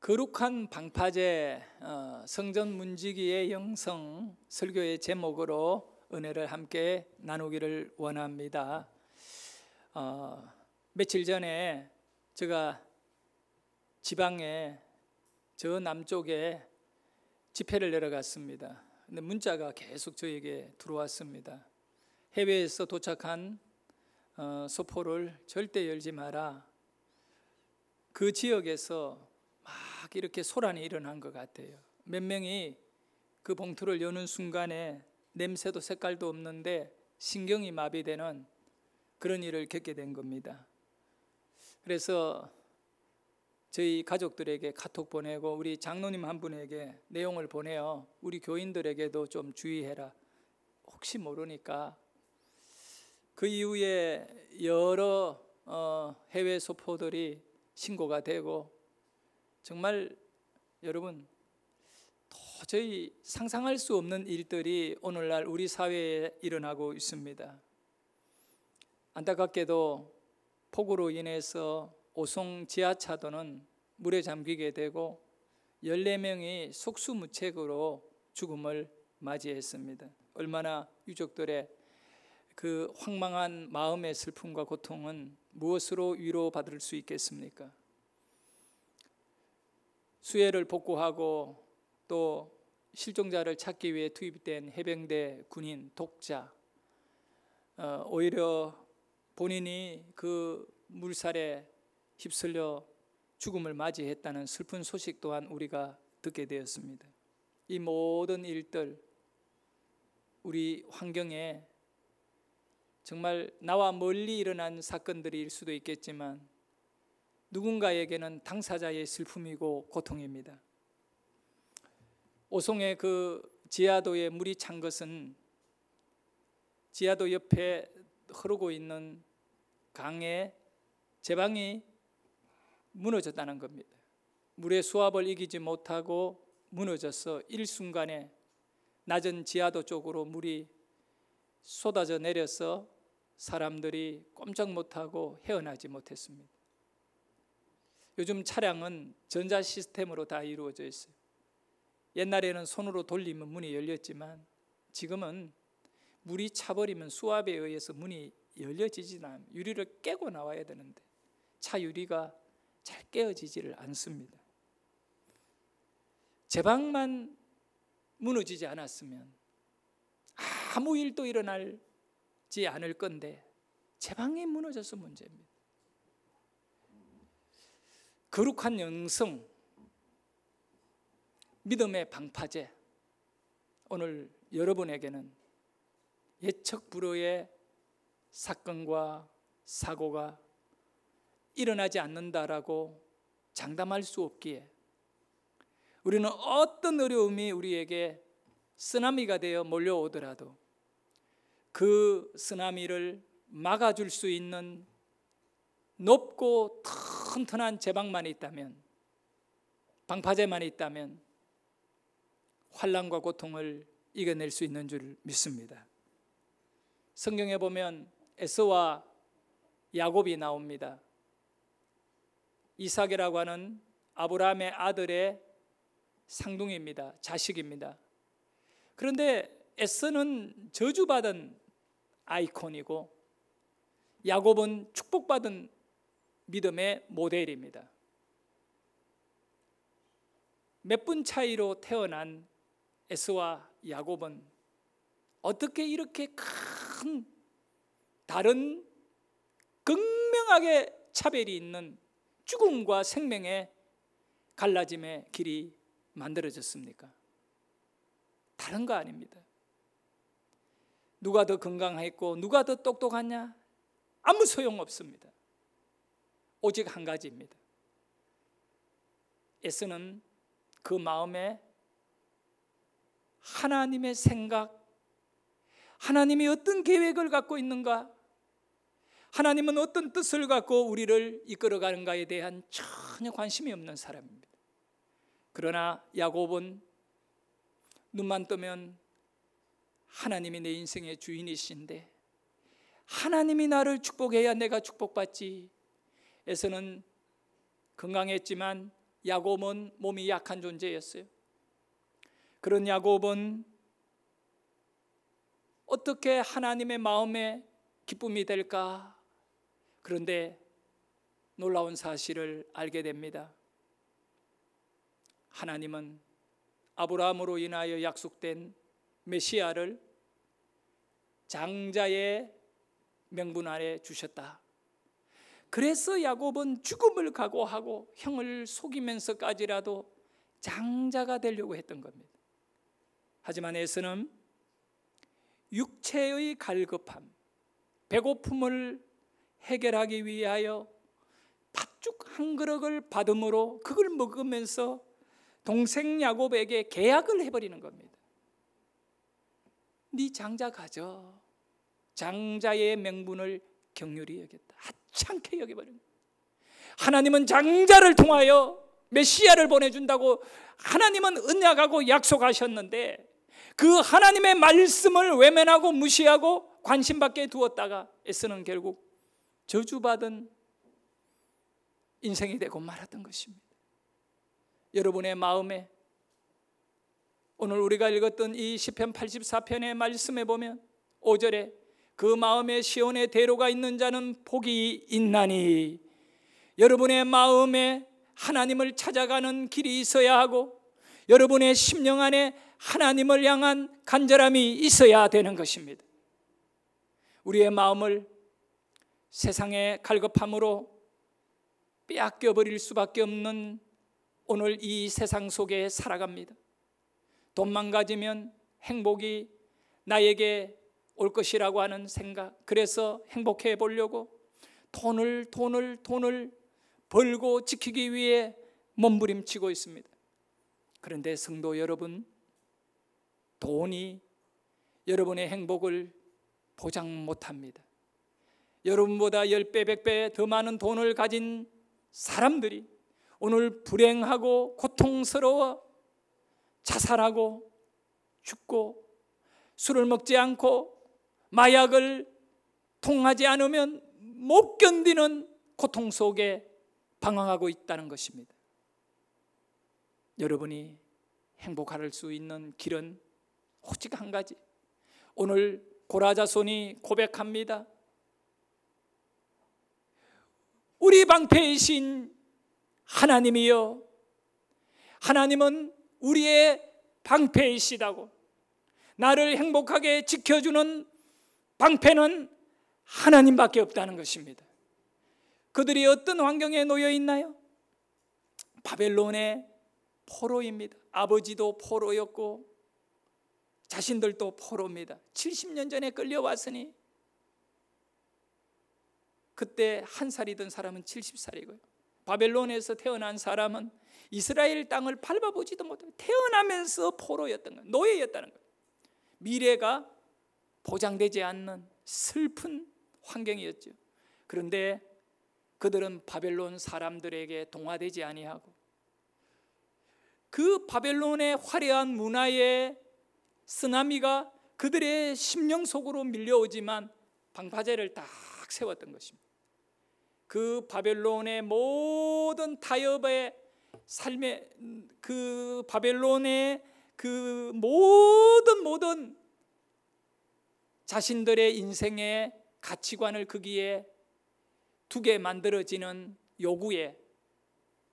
거룩한 방파제 성전 문지기의 영성 설교의 제목으로 은혜를 함께 나누기를 원합니다. 며칠 전에 제가 지방에 저 남쪽에 집회를 내려갔습니다. 근데 문자가 계속 저에게 들어왔습니다. 해외에서 도착한 소포를 절대 열지 마라. 그 지역에서 막 이렇게 소란이 일어난 것 같아요. 몇 명이 그 봉투를 여는 순간에 냄새도 색깔도 없는데 신경이 마비되는 그런 일을 겪게 된 겁니다. 그래서 저희 가족들에게 카톡 보내고 우리 장로님 한 분에게 내용을 보내요. 우리 교인들에게도 좀 주의해라. 혹시 모르니까. 그 이후에 여러 해외 소포들이 신고가 되고 정말 여러분 도저히 상상할 수 없는 일들이 오늘날 우리 사회에 일어나고 있습니다. 안타깝게도 폭우로 인해서 오송 지하차도는 물에 잠기게 되고 14명이 속수무책으로 죽음을 맞이했습니다. 얼마나 유족들의 그 황망한 마음의 슬픔과 고통은 무엇으로 위로받을 수 있겠습니까? 수해를 복구하고 또 실종자를 찾기 위해 투입된 해병대 군인, 독자, 오히려 본인이 그 물살에 휩쓸려 죽음을 맞이했다는 슬픈 소식 또한 우리가 듣게 되었습니다. 이 모든 일들 우리 환경에 정말 나와 멀리 일어난 사건들일 수도 있겠지만 누군가에게는 당사자의 슬픔이고 고통입니다. 오송의 그 지하도에 물이 찬 것은 지하도 옆에 흐르고 있는 강의 제방이 무너졌다는 겁니다. 물의 수압을 이기지 못하고 무너져서 일순간에 낮은 지하도 쪽으로 물이 쏟아져 내려서 사람들이 꼼짝 못하고 헤어나지 못했습니다. 요즘 차량은 전자 시스템으로 다 이루어져 있어요. 옛날에는 손으로 돌리면 문이 열렸지만 지금은 물이 차버리면 수압에 의해서 문이 열려지지 않아요. 유리를 깨고 나와야 되는데 차 유리가 잘 깨어지지를 않습니다. 제방만 무너지지 않았으면 아무 일도 일어나지 않을 건데 제방이 무너져서 문제입니다. 거룩한 영성, 믿음의 방파제, 오늘 여러분에게는 예측 불허의 사건과 사고가 일어나지 않는다라고 장담할 수 없기에 우리는 어떤 어려움이 우리에게 쓰나미가 되어 몰려오더라도 그 쓰나미를 막아줄 수 있는 높고 튼튼한 제방만 있다면, 방파제만 있다면 환난과 고통을 이겨낼 수 있는 줄 믿습니다. 성경에 보면 에서와 야곱이 나옵니다. 이삭이라고 하는 아브라함의 아들의 상둥이입니다. 자식입니다. 그런데 에서는 저주받은 아이콘이고 야곱은 축복받은 믿음의 모델입니다. 몇 분 차이로 태어난 에서와 야곱은 어떻게 이렇게 큰 다른 극명하게 차별이 있는 죽음과 생명의 갈라짐의 길이 만들어졌습니까? 다른 거 아닙니다. 누가 더 건강했고 누가 더 똑똑하냐? 아무 소용없습니다. 오직 한 가지입니다. 에서는 그 마음에 하나님의 생각, 하나님이 어떤 계획을 갖고 있는가, 하나님은 어떤 뜻을 갖고 우리를 이끌어가는가에 대한 전혀 관심이 없는 사람입니다. 그러나 야곱은 눈만 뜨면 하나님이 내 인생의 주인이신데 하나님이 나를 축복해야 내가 축복받지. 에서는 건강했지만 야곱은 몸이 약한 존재였어요. 그런 야곱은 어떻게 하나님의 마음에 기쁨이 될까? 그런데 놀라운 사실을 알게 됩니다. 하나님은 아브라함으로 인하여 약속된 메시아를 장자의 명분 아래 주셨다. 그래서 야곱은 죽음을 각오하고 형을 속이면서까지라도 장자가 되려고 했던 겁니다. 하지만 에서는 육체의 갈급함, 배고픔을 해결하기 위하여 팥죽 한 그릇을 받음으로 그걸 먹으면서 동생 야곱에게 계약을 해버리는 겁니다. 네 장자 가져. 장자의 명분을 긍휼히 여겼다. 하찮게 여겨버린 거예요. 하나님은 장자를 통하여 메시아를 보내준다고 하나님은 언약하고 약속하셨는데 그 하나님의 말씀을 외면하고 무시하고 관심 밖에 두었다가 에서는 결국 저주받은 인생이 되고 말았던 것입니다. 여러분의 마음에 오늘 우리가 읽었던 이 시편 84편의 말씀에 보면 5절에 그 마음에 시온의 대로가 있는 자는 복이 있나니, 여러분의 마음에 하나님을 찾아가는 길이 있어야 하고 여러분의 심령 안에 하나님을 향한 간절함이 있어야 되는 것입니다. 우리의 마음을 세상의 갈급함으로 빼앗겨 버릴 수밖에 없는 오늘 이 세상 속에 살아갑니다. 돈만 가지면 행복이 나에게 올 것이라고 하는 생각, 그래서 행복해 보려고 돈을 벌고 지키기 위해 몸부림치고 있습니다. 그런데 성도 여러분, 돈이 여러분의 행복을 보장 못합니다. 여러분보다 10배, 100배 더 많은 돈을 가진 사람들이 오늘 불행하고 고통스러워 자살하고 죽고, 술을 먹지 않고 마약을 통하지 않으면 못 견디는 고통 속에 방황하고 있다는 것입니다. 여러분이 행복할 수 있는 길은 오직 한 가지. 오늘 고라자손이 고백합니다. 우리 방패이신 하나님이여, 하나님은 우리의 방패이시다고. 나를 행복하게 지켜주는 방패는 하나님밖에 없다는 것입니다. 그들이 어떤 환경에 놓여 있나요? 바벨론의 포로입니다. 아버지도 포로였고 자신들도 포로입니다. 70년 전에 끌려왔으니 그때 한 살이던 사람은 70살이고요. 바벨론에서 태어난 사람은 이스라엘 땅을 밟아보지도 못하고 태어나면서 포로였던 거예요. 노예였다는 거예요. 미래가 보장되지 않는 슬픈 환경이었죠. 그런데 그들은 바벨론 사람들에게 동화되지 아니하고 그 바벨론의 화려한 문화의 쓰나미가 그들의 심령 속으로 밀려오지만 방파제를 딱 세웠던 것입니다. 그 바벨론의 모든 타협의 삶의 그 바벨론의 그 모든 자신들의 인생의 가치관을 거기에 두게 만들어지는 요구에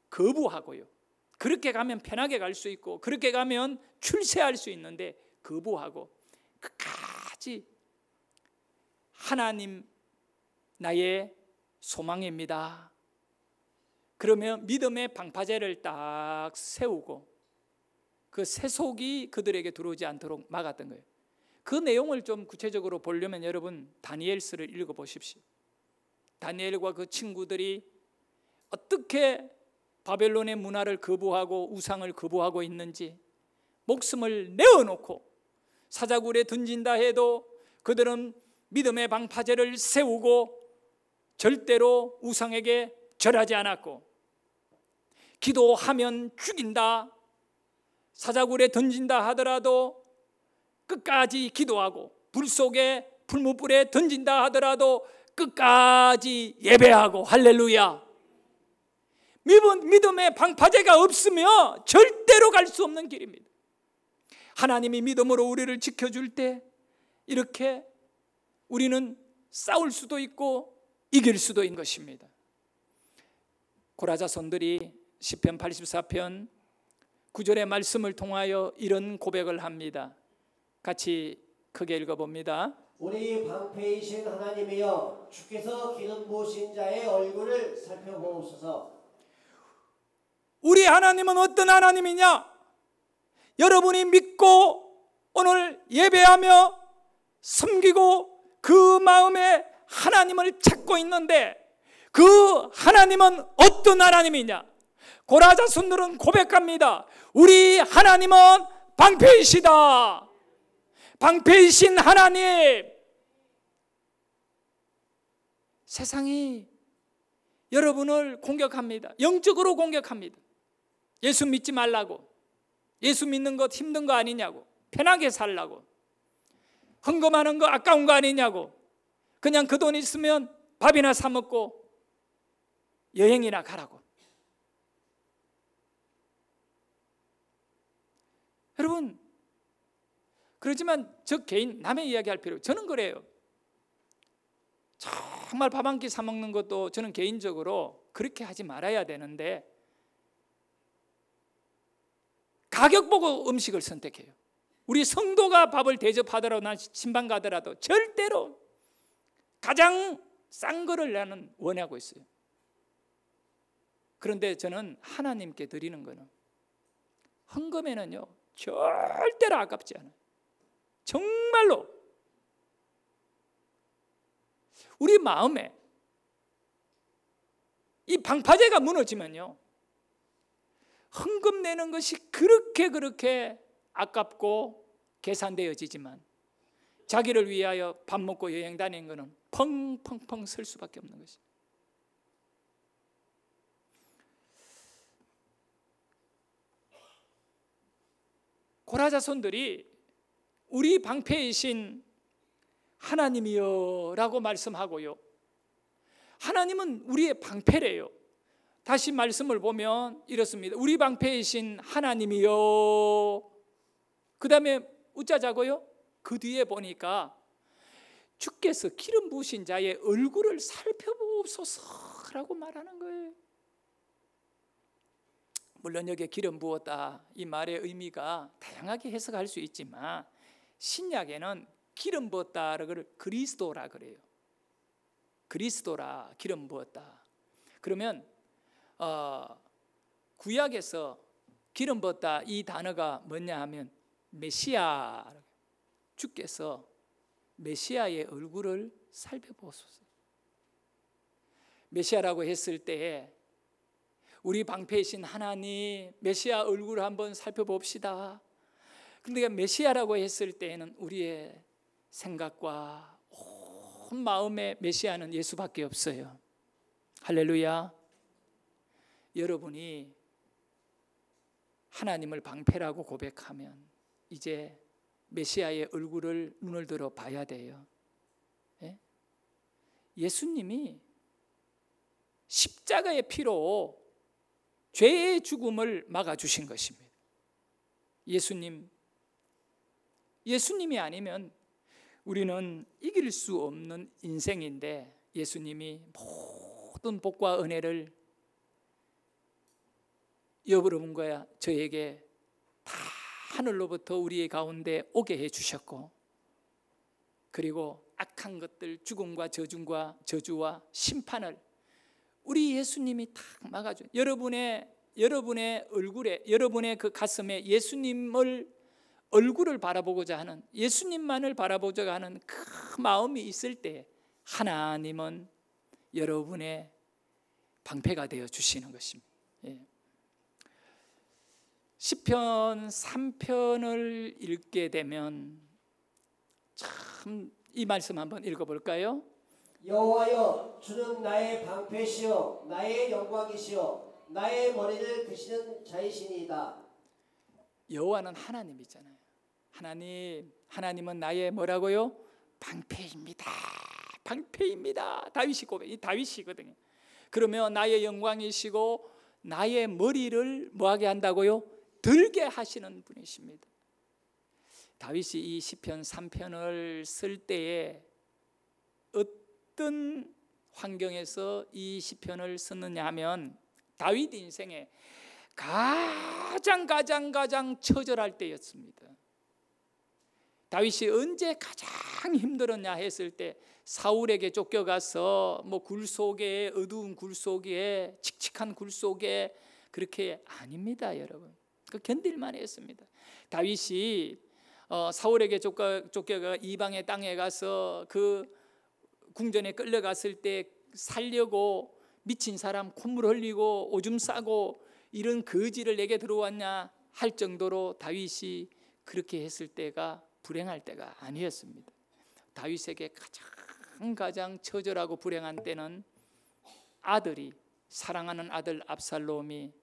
거부하고요. 그렇게 가면 편하게 갈 수 있고 그렇게 가면 출세할 수 있는데 거부하고 끝까지 하나님 나의 소망입니다. 그러면 믿음의 방파제를 딱 세우고 그 세속이 그들에게 들어오지 않도록 막았던 거예요. 그 내용을 좀 구체적으로 보려면 여러분 다니엘서를 읽어보십시오. 다니엘과 그 친구들이 어떻게 바벨론의 문화를 거부하고 우상을 거부하고 있는지, 목숨을 내어놓고 사자굴에 던진다 해도 그들은 믿음의 방파제를 세우고 절대로 우상에게 절하지 않았고, 기도하면 죽인다, 사자굴에 던진다 하더라도 끝까지 기도하고, 불 속에 불무불에 던진다 하더라도 끝까지 예배하고, 할렐루야. 믿음의 방파제가 없으며 절대로 갈 수 없는 길입니다. 하나님이 믿음으로 우리를 지켜줄 때 이렇게 우리는 싸울 수도 있고 이길 수도 있는 것입니다. 고라자손들이 시편 84편 9절의 말씀을 통하여 이런 고백을 합니다. 같이 크게 읽어봅니다. 우리 방패이신 하나님이여, 주께서 기름 부으신 자의 얼굴을 살펴보옵소서. 우리 하나님은 어떤 하나님이냐? 여러분이 믿고 오늘 예배하며 섬기고 그 마음에 하나님을 찾고 있는데 그 하나님은 어떤 하나님이냐? 고라자손들은 고백합니다. 우리 하나님은 방패이시다. 방패이신 하나님. 세상이 여러분을 공격합니다. 영적으로 공격합니다. 예수 믿지 말라고, 예수 믿는 것 힘든 거 아니냐고, 편하게 살라고, 헌금하는 거 아까운 거 아니냐고, 그냥 그 돈 있으면 밥이나 사 먹고 여행이나 가라고. 여러분, 그렇지만 저 개인 남의 이야기할 필요, 저는 그래요. 정말 밥 한 끼 사 먹는 것도 저는 개인적으로 그렇게 하지 말아야 되는데 가격 보고 음식을 선택해요. 우리 성도가 밥을 대접하더라도, 난 신방 가더라도 절대로 가장 싼 거를 나는 원하고 있어요. 그런데 저는 하나님께 드리는 거는, 헌금에는요 절대로 아깝지 않아요. 정말로 우리 마음에 이 방파제가 무너지면요, 헌금 내는 것이 그렇게 아깝고 계산되어지지만 자기를 위하여 밥 먹고 여행 다니는 것은 펑펑펑 쓸 수밖에 없는 것입니다. 고라자손들이 우리 방패이신 하나님이여 라고 말씀하고요, 하나님은 우리의 방패래요. 다시 말씀을 보면 이렇습니다. 우리 방패이신 하나님이여, 그 다음에 웃자자고요, 그 뒤에 보니까 주께서 기름 부으신 자의 얼굴을 살펴보소서라고 말하는 거예요. 물론 여기에 기름 부었다 이 말의 의미가 다양하게 해석할 수 있지만 신약에는 기름 부었다를 그리스도라 그래요. 그리스도라, 기름 부었다. 그러면 구약에서 기름 부었다 이 단어가 뭐냐 하면 메시아, 주께서 메시아의 얼굴을 살펴보소서. 메시아라고 했을 때에 우리 방패이신 하나님 메시아 얼굴을 한번 살펴봅시다. 그런데 메시아라고 했을 때에는 우리의 생각과 온 마음의 메시아는 예수밖에 없어요. 할렐루야. 여러분이 하나님을 방패라고 고백하면 이제 메시아의 얼굴을 눈을 들어 봐야 돼요. 예? 예수님이 십자가의 피로 죄의 죽음을 막아주신 것입니다. 예수님이 아니면 우리는 이길 수 없는 인생인데, 예수님이 모든 복과 은혜를 여러분과 저에게 다 하늘로부터 우리의 가운데 오게 해주셨고, 그리고 악한 것들, 죽음과 저주와 심판을 우리 예수님이 다 막아줘요. 여러분의 얼굴에, 여러분의 그 가슴에 예수님을 얼굴을 바라보고자 하는, 예수님만을 바라보고자 하는 그 마음이 있을 때 하나님은 여러분의 방패가 되어 주시는 것입니다. 예. 시편 3편을 읽게 되면 참 이 말씀 한번 읽어볼까요? 여호와여, 주는 나의 방패시요 나의 영광이시요 나의 머리를 드시는 자이시니이다. 여호와는 하나님이잖아요. 하나님은 나의 뭐라고요? 방패입니다. 방패입니다. 다윗이 고백, 이 다윗이거든요. 그러면 나의 영광이시고 나의 머리를 뭐하게 한다고요? 들게 하시는 분이십니다. 다윗이 이 시편 3편을 쓸 때에 어떤 환경에서 이 시편을 썼느냐 하면 다윗 인생에 가장 처절할 때였습니다. 다윗이 언제 가장 힘들었냐 했을 때 사울에게 쫓겨가서 뭐 굴속에, 어두운 굴속에, 칙칙한 굴속에, 그렇게 아닙니다, 여러분. 그 견딜만 했습니다. 다윗이 사울에게 쫓겨가 이방의 땅에 가서 그 궁전에 끌려갔을 때 살려고 미친 사람 콧물 흘리고 오줌 싸고 이런 거지를 내게 들어왔냐 할 정도로 다윗이 그렇게 했을 때가 불행할 때가 아니었습니다. 다윗에게 가장 처절하고 불행한 때는 아들이, 사랑하는 아들 압살롬이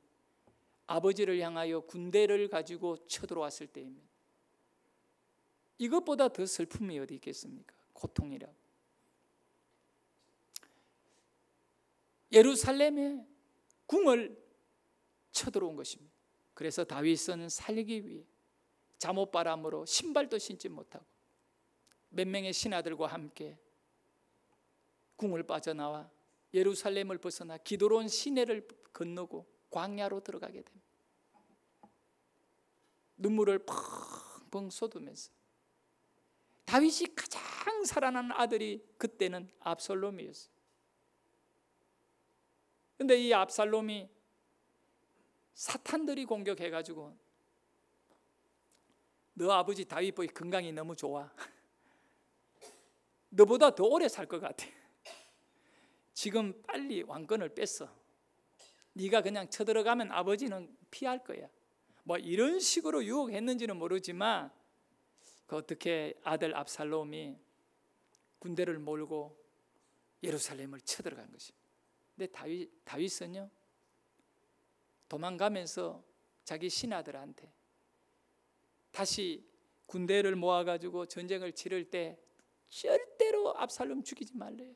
아버지를 향하여 군대를 가지고 쳐들어왔을 때입니다. 이것보다 더 슬픔이 어디 있겠습니까? 고통이라고. 예루살렘에 궁을 쳐들어온 것입니다. 그래서 다윗은 살기 위해 잠옷바람으로 신발도 신지 못하고 몇 명의 신하들과 함께 궁을 빠져나와 예루살렘을 벗어나 기드론 시내를 건너고 광야로 들어가게 됩니다. 눈물을 펑펑 쏟으면서 다윗이 가장 사랑하는 아들이 그때는 압살롬이었어요. 그런데 이 압살롬이 사탄들이 공격해가지고 너 아버지 다윗 보이 건강이 너무 좋아. 너보다 더 오래 살 것 같아. 지금 빨리 왕권을 뺐어. 네가 그냥 쳐들어가면 아버지는 피할 거야. 뭐 이런 식으로 유혹했는지는 모르지만 그 어떻게 아들 압살롬이 군대를 몰고 예루살렘을 쳐들어간 것입니다. 근데 다윗은요 도망가면서 자기 신하들한테 다시 군대를 모아가지고 전쟁을 치를 때 절대로 압살롬 죽이지 말래요.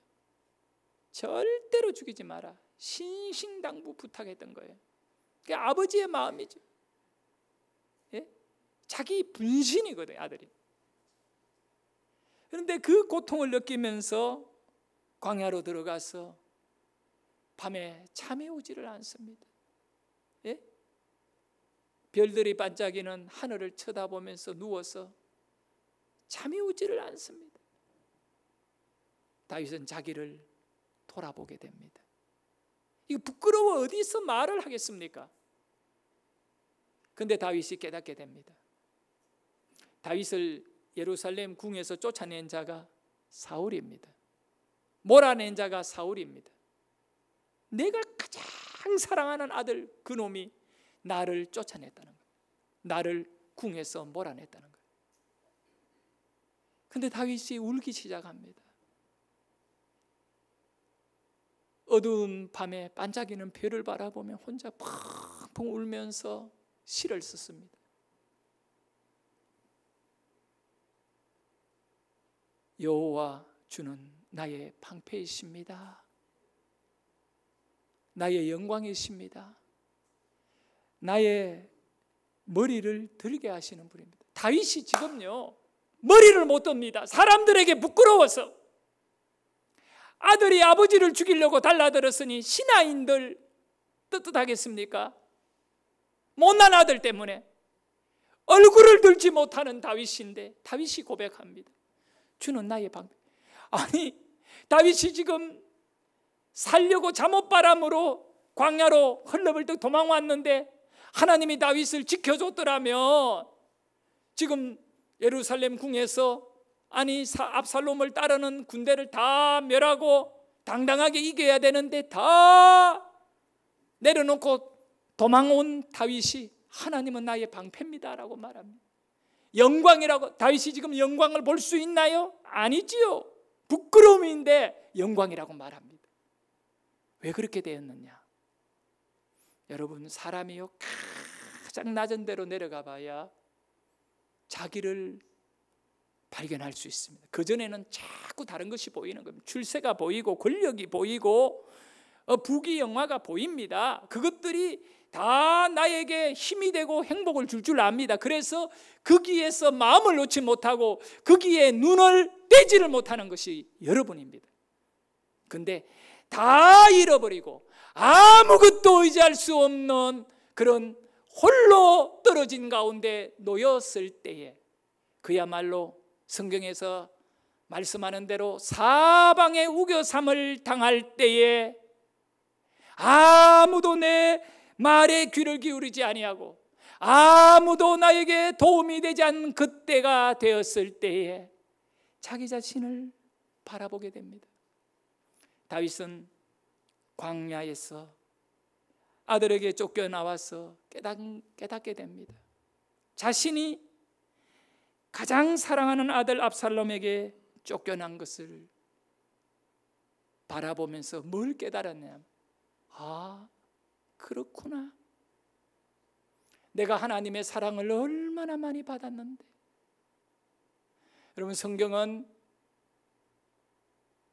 절대로 죽이지 마라. 신신당부 부탁했던 거예요. 그게 아버지의 마음이죠. 예? 자기 분신이거든요, 아들이. 그런데 그 고통을 느끼면서 광야로 들어가서 밤에 잠이 오지를 않습니다. 예? 별들이 반짝이는 하늘을 쳐다보면서 누워서 잠이 오지를 않습니다. 다윗은 자기를 돌아보게 됩니다. 이거 부끄러워 어디서 말을 하겠습니까? 그런데 다윗이 깨닫게 됩니다. 다윗을 예루살렘 궁에서 쫓아낸 자가 사울입니다. 몰아낸 자가 사울입니다. 내가 가장 사랑하는 아들 그놈이 나를 쫓아냈다는 거예요. 나를 궁에서 몰아냈다는 거예요. 그런데 다윗이 울기 시작합니다. 어두운 밤에 반짝이는 별을 바라보며 혼자 펑펑 울면서 시를 썼습니다. 여호와 주는 나의 방패이십니다. 나의 영광이십니다. 나의 머리를 들게 하시는 분입니다. 다윗이 지금요 머리를 못 듭니다. 사람들에게 부끄러워서. 아들이 아버지를 죽이려고 달라들었으니 신하인들 떳떳하겠습니까? 못난 아들 때문에 얼굴을 들지 못하는 다윗인데 다윗이 고백합니다. 주는 나의 방패. 아니 다윗이 지금 살려고 잠옷바람으로 광야로 헐레벌떡 도망왔는데 하나님이 다윗을 지켜줬더라면 지금 예루살렘 궁에서 아니 압살롬을 따르는 군대를 다 멸하고 당당하게 이겨야 되는데 다 내려놓고 도망온 다윗이 하나님은 나의 방패입니다라고 말합니다. 영광이라고. 다윗이 지금 영광을 볼 수 있나요? 아니지요. 부끄러움인데 영광이라고 말합니다. 왜 그렇게 되었느냐? 여러분 사람이요 가장 낮은 데로 내려가 봐야 자기를 발견할 수 있습니다. 그전에는 자꾸 다른 것이 보이는 겁니다. 출세가 보이고 권력이 보이고 부귀 영화가 보입니다. 그것들이 다 나에게 힘이 되고 행복을 줄 줄 압니다. 그래서 거기에서 마음을 놓지 못하고 거기에 눈을 떼지를 못하는 것이 여러분입니다. 근데 다 잃어버리고 아무것도 의지할 수 없는 그런 홀로 떨어진 가운데 놓였을 때에, 그야말로 성경에서 말씀하는 대로 사방에 우겨삼을 당할 때에 아무도 내 말에 귀를 기울이지 아니하고 아무도 나에게 도움이 되지 않는 그때가 되었을 때에 자기 자신을 바라보게 됩니다. 다윗은 광야에서 아들에게 쫓겨나와서 깨닫게 됩니다. 자신이 가장 사랑하는 아들 압살롬에게 쫓겨난 것을 바라보면서 뭘 깨달았냐? 아, 그렇구나. 내가 하나님의 사랑을 얼마나 많이 받았는데. 여러분, 성경은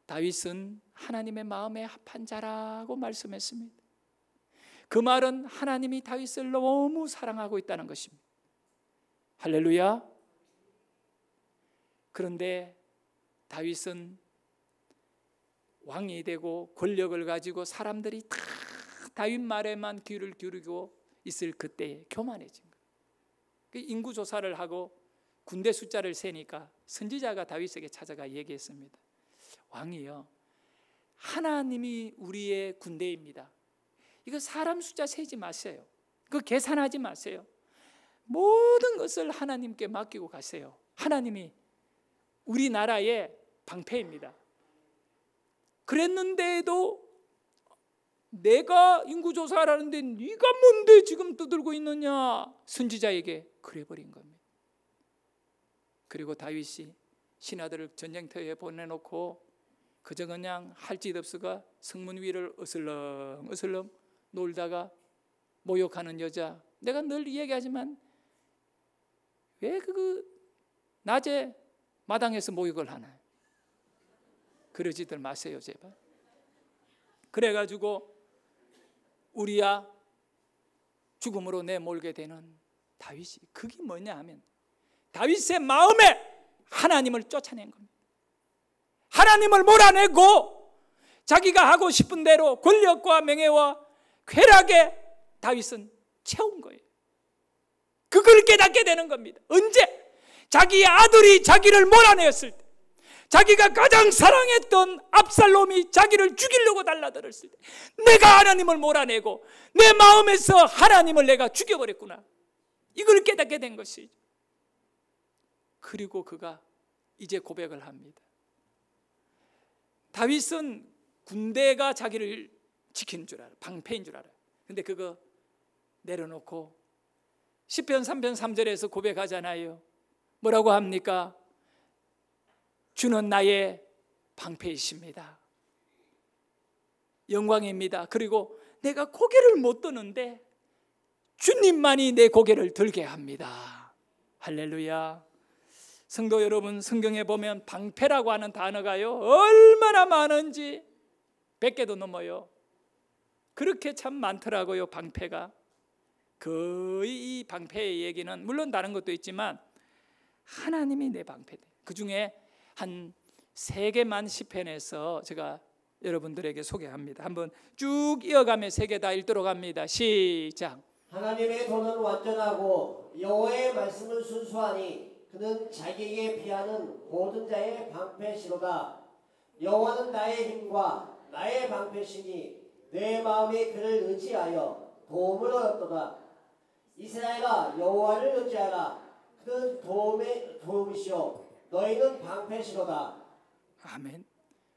다윗은 하나님의 마음에 합한 자라고 말씀했습니다. 그 말은 하나님이 다윗을 너무 사랑하고 있다는 것입니다. 할렐루야. 그런데 다윗은 왕이 되고 권력을 가지고 사람들이 다 다윗 말에만 귀를 기울이고 있을 그때에 교만해진 거예요. 인구조사를 하고 군대 숫자를 세니까 선지자가 다윗에게 찾아가 얘기했습니다. 왕이요, 하나님이 우리의 군대입니다. 이거 사람 숫자 세지 마세요. 그거 계산하지 마세요. 모든 것을 하나님께 맡기고 가세요. 하나님이 우리나라의 방패입니다. 그랬는데도 내가 인구조사를 하는데 네가 뭔데 지금 떠들고 있느냐, 선지자에게 그래버린 겁니다. 그리고 다윗이 신하들을 전쟁터에 보내놓고 그저 그냥 할 짓 없어가 성문 위를 어슬렁 놀다가 모욕하는 여자, 내가 늘 얘기하지만 왜 낮에 마당에서 모욕을 하나요? 그러지들 마세요, 제발. 그래가지고 우리야 죽음으로 내몰게 되는 다윗이, 그게 뭐냐 하면 다윗의 마음에 하나님을 쫓아낸 겁니다. 하나님을 몰아내고 자기가 하고 싶은 대로 권력과 명예와 쾌락에 다윗은 채운 거예요. 그걸 깨닫게 되는 겁니다. 언제? 자기의 아들이 자기를 몰아내었을 때, 자기가 가장 사랑했던 압살롬이 자기를 죽이려고 달라들었을 때, 내가 하나님을 몰아내고 내 마음에서 하나님을 내가 죽여버렸구나, 이걸 깨닫게 된 것이죠. 그리고 그가 이제 고백을 합니다. 다윗은 군대가 자기를 지키는 줄 알아요. 방패인 줄 알아요. 근데 그거 내려놓고 시편 3편 3절에서 고백하잖아요. 뭐라고 합니까? 주는 나의 방패이십니다. 영광입니다. 그리고 내가 고개를 못 드는데 주님만이 내 고개를 들게 합니다. 할렐루야. 성도 여러분, 성경에 보면 방패라고 하는 단어가요, 얼마나 많은지 100개도 넘어요. 그렇게 참 많더라고요, 방패가. 거의 이 방패의 얘기는 물론 다른 것도 있지만 하나님이 내 방패다. 그 중에 한 3개만 시편에서 제가 여러분들에게 소개합니다. 한번 쭉 이어가며 3개 다 읽도록 합니다. 시작. 하나님의 도는 완전하고 여호와의 말씀은 순수하니 그는 자기에게 피하는 모든 자의 방패시로다. 여호와는 나의 힘과 나의 방패시니 내 마음이 그를 의지하여 도움을 얻었도다. 이스라엘아, 여호와를 의지하라. 그는 도움이시오 너희는 방패시로다. 아멘.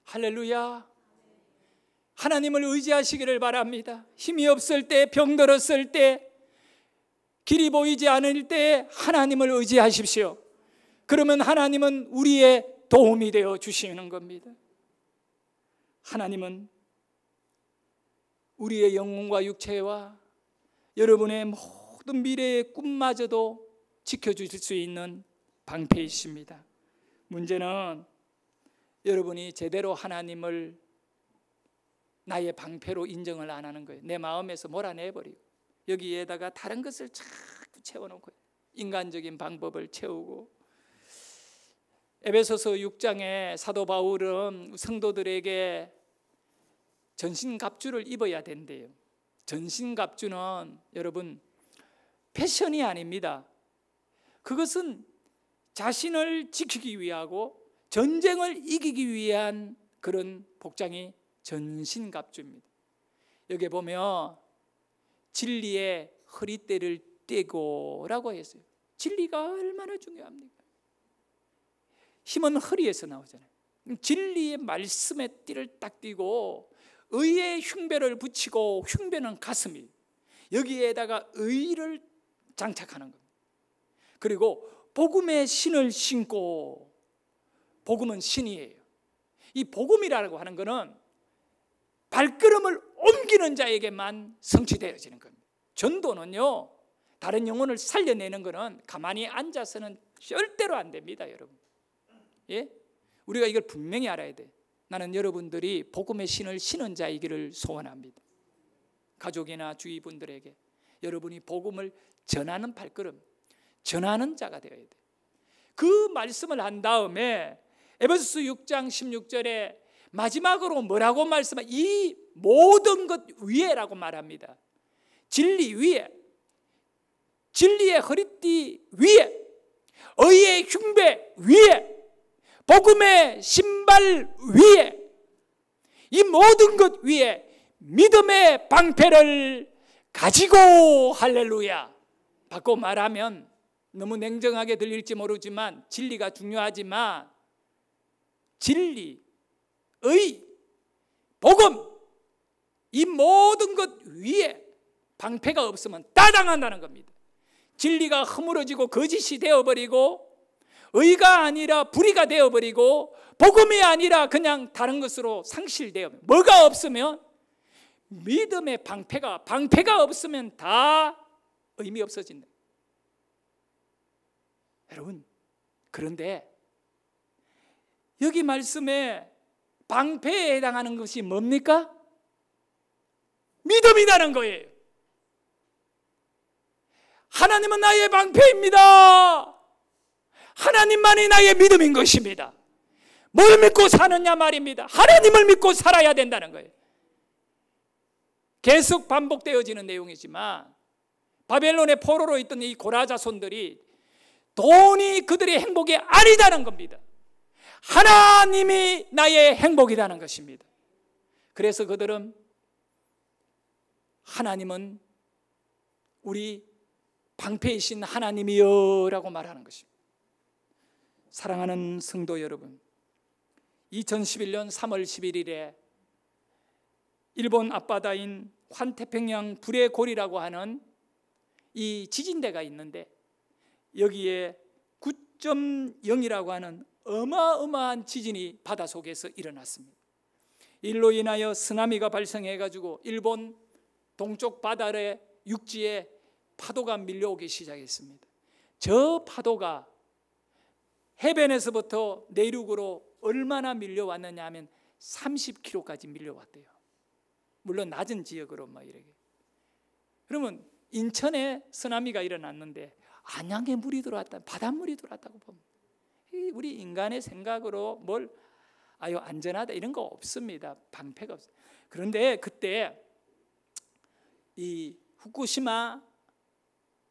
할렐루야. 하나님을 의지하시기를 바랍니다. 힘이 없을 때, 병들었을 때, 길이 보이지 않을 때 하나님을 의지하십시오. 그러면 하나님은 우리의 도움이 되어 주시는 겁니다. 하나님은 우리의 영혼과 육체와 여러분의 모든 미래의 꿈마저도 지켜주실 수 있는 방패이십니다. 문제는 여러분이 제대로 하나님을 나의 방패로 인정을 안 하는 거예요. 내 마음에서 몰아내버리고 여기에다가 다른 것을 자꾸 채워놓고 인간적인 방법을 채우고. 에베소서 6장에 사도 바울은 성도들에게 전신갑주를 입어야 된대요. 전신갑주는 여러분 패션이 아닙니다. 그것은 자신을 지키기 위하고 전쟁을 이기기 위한 그런 복장이 전신갑주입니다. 여기 보면 진리의 허리띠를 떼고라고 했어요. 진리가 얼마나 중요합니까? 힘은 허리에서 나오잖아요. 진리의 말씀의 띠를 딱 띠고 의의 흉배를 붙이고, 흉배는 가슴이, 여기에다가 의를 장착하는 겁니다. 그리고 복음의 신을 신고, 복음은 신이에요. 이 복음이라고 하는 것은 발걸음을 옮기는 자에게만 성취되어지는 겁니다. 전도는요, 다른 영혼을 살려내는 것은 가만히 앉아서는 절대로 안 됩니다, 여러분. 예? 우리가 이걸 분명히 알아야 돼. 나는 여러분들이 복음의 신을 신은 자이기를 소원합니다. 가족이나 주위 분들에게 여러분이 복음을 전하는 발걸음, 전하는 자가 되어야 돼. 그 말씀을 한 다음에 에베소서 6장 16절에 마지막으로 뭐라고 말씀하냐? 이 모든 것 위에라고 말합니다. 진리 위에, 진리의 허리띠 위에, 의의 흉배 위에, 복음의 신발 위에, 이 모든 것 위에 믿음의 방패를 가지고, 할렐루야. 바꿔 말하면 너무 냉정하게 들릴지 모르지만 진리가 중요하지만 진리, 의, 복음, 이 모든 것 위에 방패가 없으면 따당한다는 겁니다. 진리가 허물어지고 거짓이 되어버리고, 의가 아니라 불의가 되어버리고, 복음이 아니라 그냥 다른 것으로 상실되어, 뭐가 없으면 믿음의 방패가 없으면 다 의미 없어진다. 여러분, 그런데 여기 말씀에 방패에 해당하는 것이 뭡니까? 믿음이라는 거예요. 하나님은 나의 방패입니다. 하나님만이 나의 믿음인 것입니다. 뭘 믿고 사느냐 말입니다. 하나님을 믿고 살아야 된다는 거예요. 계속 반복되어지는 내용이지만 바벨론의 포로로 있던 이 고라 자손들이 돈이 그들의 행복이 아니다는 겁니다. 하나님이 나의 행복이라는 것입니다. 그래서 그들은 하나님은 우리 방패이신 하나님이여 라고 말하는 것입니다. 사랑하는 성도 여러분, 2011년 3월 11일에 일본 앞바다인 환태평양 불의 골이라고 하는 이 지진대가 있는데 여기에 9.0이라고 하는 어마어마한 지진이 바닷속에서 일어났습니다. 이로 인하여 쓰나미가 발생해가지고 일본 동쪽 바다의 육지에 파도가 밀려오기 시작했습니다. 저 파도가 해변에서부터 내륙으로 얼마나 밀려왔느냐 하면 30km까지 밀려왔대요. 물론 낮은 지역으로 이렇게. 그러면 인천에 쓰나미가 일어났는데 안양에 물이 들어왔다, 바닷물이 들어왔다고 보면 우리 인간의 생각으로 뭘 안전하다 이런 거 없습니다. 방패가 없어요. 그런데 그때 이 후쿠시마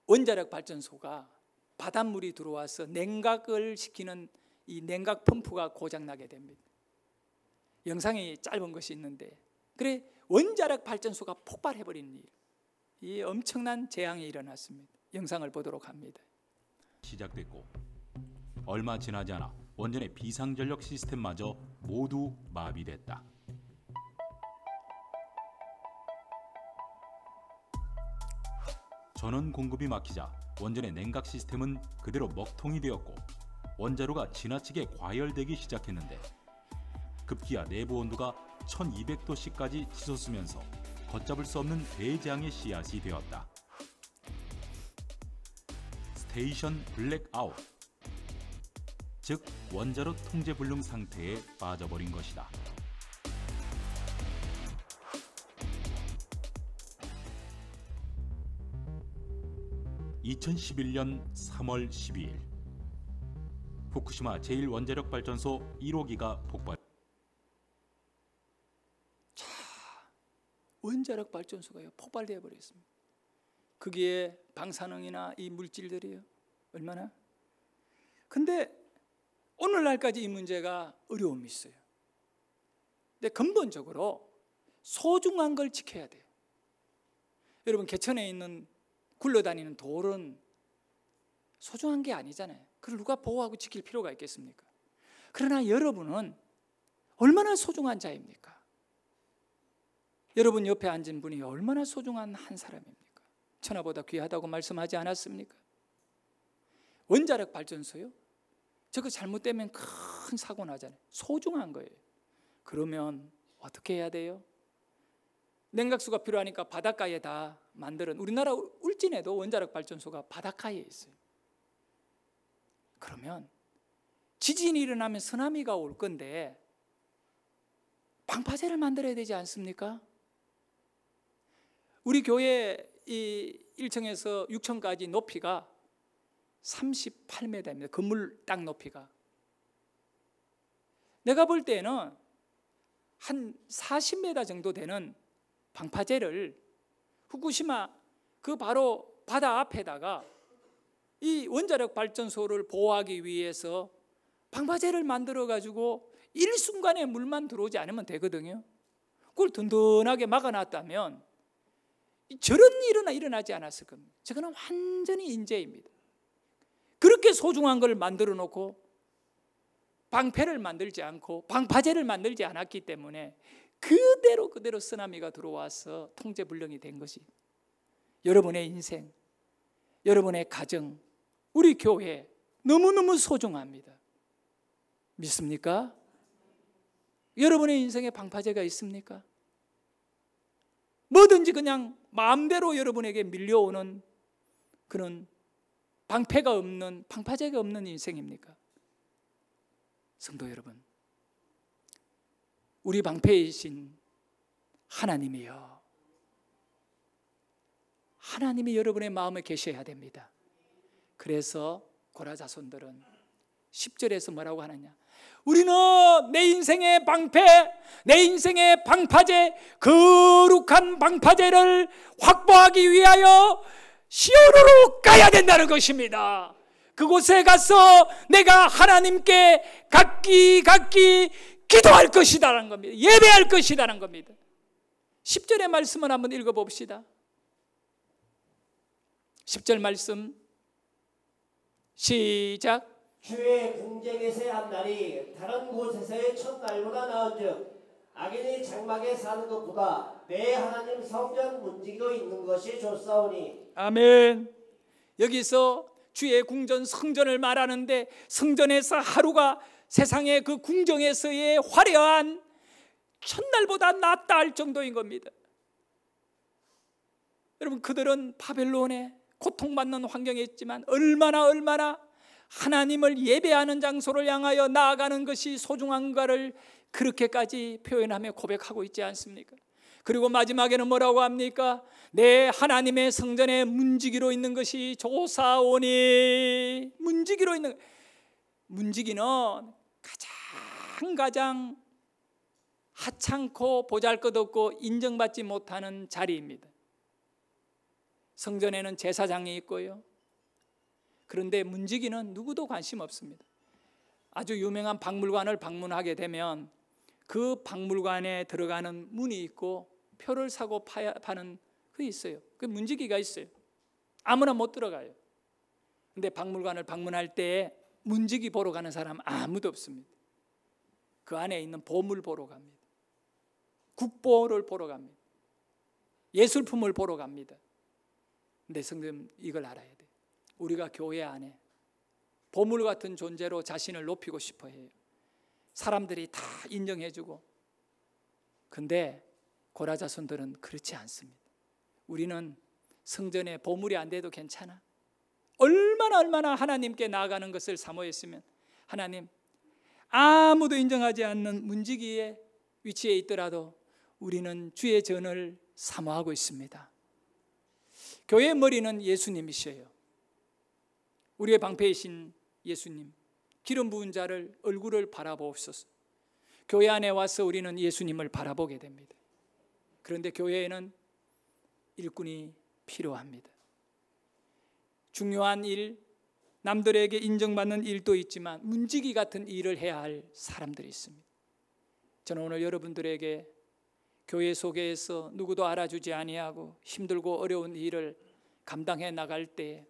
원자력 발전소가 바닷물이 들어와서 냉각을 시키는 이 냉각 펌프가 고장나게 됩니다. 영상이 짧은 것이 있는데 그래 원자력 발전소가 폭발해버린 일, 이 엄청난 재앙이 일어났습니다. 영상을 보도록 합니다. 시작됐고 얼마 지나지 않아 원전의 비상전력 시스템마저 모두 마비됐다. 전원 공급이 막히자 원전의 냉각 시스템은 그대로 먹통이 되었고 원자로가 지나치게 과열되기 시작했는데 급기야 내부 온도가 1200도씨까지 치솟으면서 걷잡을 수 없는 대재앙의 씨앗이 되었다. 스테이션 블랙아웃, 즉 원자로 통제불능 상태에 빠져버린 것이다. 2011년 3월 12일 후쿠시마 제1원자력발전소 1호기가 폭발. 자, 원자력 발전소가요 폭발되어 버렸습니다. 거기에 방사능이나 이 물질들이요 얼마나? 근데 오늘날까지 이 문제가 어려움이 있어요. 근데 근본적으로 소중한 걸 지켜야 돼요. 여러분, 개천에 있는 굴러다니는 돌은 소중한 게 아니잖아요. 그걸 누가 보호하고 지킬 필요가 있겠습니까? 그러나 여러분은 얼마나 소중한 자입니까? 여러분 옆에 앉은 분이 얼마나 소중한 한 사람입니까? 천하보다 귀하다고 말씀하지 않았습니까? 원자력 발전소요? 저거 잘못되면 큰 사고 나잖아요. 소중한 거예요. 그러면 어떻게 해야 돼요? 냉각수가 필요하니까 바닷가에 다 만들은, 우리나라 울진에도 원자력 발전소가 바닷가에 있어요. 그러면 지진이 일어나면 쓰나미가 올 건데 방파제를 만들어야 되지 않습니까? 우리 교회 이 1층에서 6층까지 높이가 38m입니다. 건물 땅 높이가. 내가 볼 때는 한 40m 정도 되는 방파제를 후쿠시마 그 바로 바다 앞에다가 이 원자력 발전소를 보호하기 위해서 방파제를 만들어 가지고 일순간에 물만 들어오지 않으면 되거든요. 그걸 든든하게 막아놨다면 저런 일은 일어나지 않았을 겁니다. 저거는 완전히 인재입니다. 그렇게 소중한 걸 만들어 놓고 방패를 만들지 않고 방파제를 만들지 않았기 때문에 그대로 쓰나미가 들어와서 통제불능이 된 것이, 여러분의 인생, 여러분의 가정, 우리 교회 너무너무 소중합니다. 믿습니까? 여러분의 인생에 방파제가 있습니까? 뭐든지 그냥 마음대로 여러분에게 밀려오는 그런 방패가 없는, 방파제가 없는 인생입니까? 성도 여러분, 우리 방패이신 하나님이요, 하나님이 여러분의 마음에 계셔야 됩니다. 그래서 고라 자손들은 10절에서 뭐라고 하느냐? 우리는 내 인생의 방패, 내 인생의 방파제, 거룩한 방파제를 확보하기 위하여 시온으로 가야 된다는 것입니다. 그곳에 가서 내가 하나님께 각기 기도할 것이다라는 겁니다. 예배할 것이다라는 겁니다. 10절의 말씀을 한번 읽어봅시다. 10절 말씀 시작. 주의 궁정에서의 한 날이 다른 곳에서의 첫날보다 나은즉 악인이 장막에 사는 것보다 내 하나님 성전 문지기로 있는 것이 좋사오니. 아멘. 여기서 주의 궁전 성전을 말하는데, 성전에서 하루가 세상의 그 궁정에서의 화려한 첫날보다 낫다 할 정도인 겁니다. 여러분, 그들은 바벨론에 고통받는 환경에 있지만 얼마나 하나님을 예배하는 장소를 향하여 나아가는 것이 소중한가를 그렇게까지 표현하며 고백하고 있지 않습니까? 그리고 마지막에는 뭐라고 합니까? 내 하나님의 성전에 문지기로 있는 것이 좋사오니. 문지기로 있는, 문지기는 가장 하찮고 보잘것없고 인정받지 못하는 자리입니다. 성전에는 제사장이 있고요. 그런데 문지기는 누구도 관심 없습니다. 아주 유명한 박물관을 방문하게 되면 그 박물관에 들어가는 문이 있고 표를 사고 파는 그 있어요. 그 문지기가 있어요. 아무나 못 들어가요. 근데 박물관을 방문할 때 문지기 보러 가는 사람 아무도 없습니다. 그 안에 있는 보물 보러 갑니다. 국보를 보러 갑니다. 예술품을 보러 갑니다. 근데 성도님, 이걸 알아야 돼요. 우리가 교회 안에 보물 같은 존재로 자신을 높이고 싶어 해요. 사람들이 다 인정해주고. 근데 고라 자손들은 그렇지 않습니다. 우리는 성전에 보물이 안 돼도 괜찮아. 얼마나 하나님께 나아가는 것을 사모했으면, 하나님, 아무도 인정하지 않는 문지기의 위치에 있더라도 우리는 주의 전을 사모하고 있습니다. 교회의 머리는 예수님이셔요. 우리의 방패이신 예수님, 기름 부은 자를 얼굴을 바라보옵소서. 교회 안에 와서 우리는 예수님을 바라보게 됩니다. 그런데 교회에는 일꾼이 필요합니다. 중요한 일, 남들에게 인정받는 일도 있지만 문지기 같은 일을 해야 할 사람들이 있습니다. 저는 오늘 여러분들에게 교회 속에서 누구도 알아주지 아니하고 힘들고 어려운 일을 감당해 나갈 때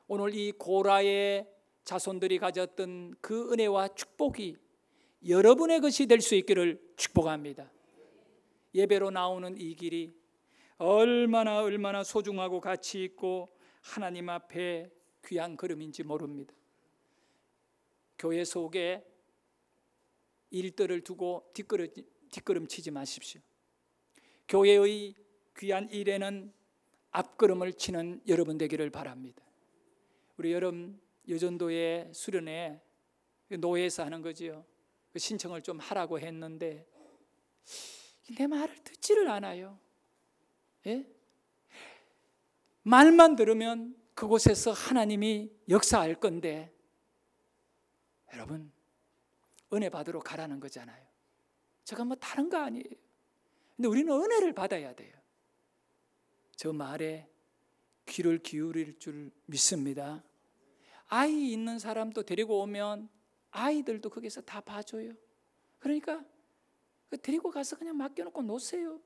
오늘 이 고라의 자손들이 가졌던 그 은혜와 축복이 여러분의 것이 될 수 있기를 축복합니다. 예배로 나오는 이 길이 얼마나 소중하고 가치 있고 하나님 앞에 귀한 걸음인지 모릅니다. 교회 속에 일들을 두고 뒷걸음치지 마십시오. 교회의 귀한 일에는 앞걸음을 치는 여러분 되기를 바랍니다. 우리 여름 여전도의 수련회 노회에서 하는 거지요. 그 신청을 좀 하라고 했는데 내 말을 듣지를 않아요. 예? 말만 들으면 그곳에서 하나님이 역사할 건데 여러분 은혜 받으러 가라는 거잖아요. 제가 뭐 다른 거 아니에요. 근데 우리는 은혜를 받아야 돼요. 저 말에 귀를 기울일 줄 믿습니다. 아이 있는 사람도 데리고 오면 아이들도 거기서 다 봐줘요. 그러니까 데리고 가서 그냥 맡겨놓고 놓으세요.